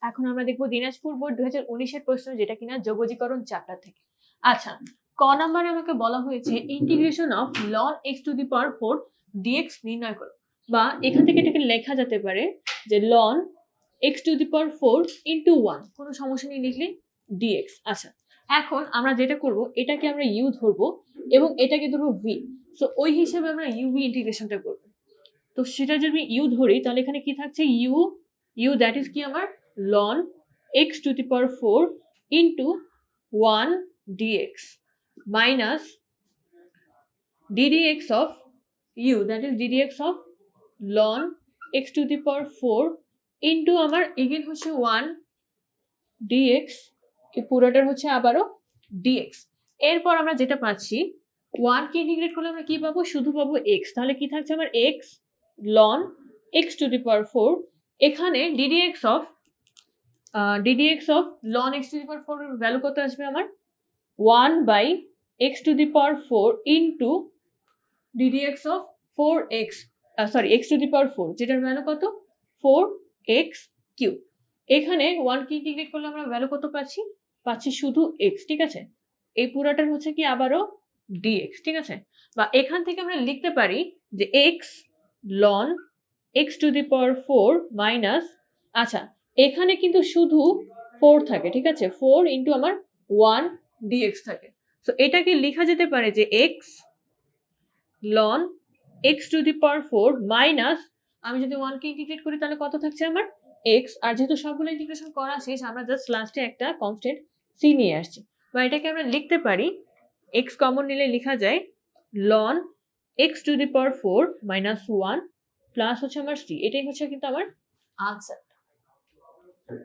এখন আমরা দেখবো দিনাজপুর বোর্ড 2019-এর প্রশ্ন, যেটা কিনা যোগজীকরণ চ্যাপ্টার থেকে। আচ্ছা, ক নাম্বারে আমাকে বলা হয়েছে integration of ln x⁴ dx নির্ণয় করো, বা এখান থেকে এটাকে লেখা যেতে পারে যে ln x⁴ ইন্টু 1, কোনো সমস্যা নেই লিখলে dx। আচ্ছা, এখন আমরা যেটা করব, এটাকে আমরা ইউ ধরবো এবং এটাকে ধরবো ভি। সো ওই হিসেবে আমরা ইউভি ইন্টিগ্রেশনটা করব। তো সেটা যদি ইউ ধরি তাহলে এখানে কি থাকছে, ইউ দ্যাট ইজ কি আমার ln x⁴ into 1 dx minus ddx of u, that is ddx of ln x⁴ into আমার এগেন হচ্ছে 1 dx, এই পুরোটার হচ্ছে আবারও dx। এরপর আমরা যেটা পাচ্ছি 1 কে ইন্টিগ্রেট করলে আমরা কি পাবো, শুধু পাবো x। তাহলে কি থাকছে আমার x ln x⁴, এখানে ddx of ln x⁴ এর ভ্যালু কত আসবে আমার 1/x⁴ into ddx of 4x, x⁴, যেটার ভ্যালু কত 4x³। এখানে 1 কে ইন্টিগ্রেট করলে আমরা ভ্যালু কত পাচ্ছি শুধু x, ঠিক আছে। এই পুরোটার হচ্ছে কি আবারও dx, ঠিক আছে। বা এখান থেকে আমরা লিখতে পারি যে x ln x⁴ মাইনাস, আচ্ছা এখানে কিন্তু শুধু 4 থাকে, ঠিক আছে, 4 ইন্টু আমার 1 dx থাকে। সো এটাকে লেখা যেতে পারে যে x ln x⁴ মাইনাস, আমি যদি 1 কে ইন্টিগ্রেট করি তাহলে কত থাকছে আমার x, আর যেহেতু সবগুলো ইন্টিগ্রেশন করা শেষ আমরা জাস্ট লাস্টে একটা কনস্ট্যান্ট c নিয়ে আসছি। বা এটাকে আমরা লিখতে পারি x কমন নিলে লেখা যায় ln x⁴ মাইনাস 1 প্লাস হচ্ছে আমার c। এটাই হচ্ছে কিন্তু আমার আনসার।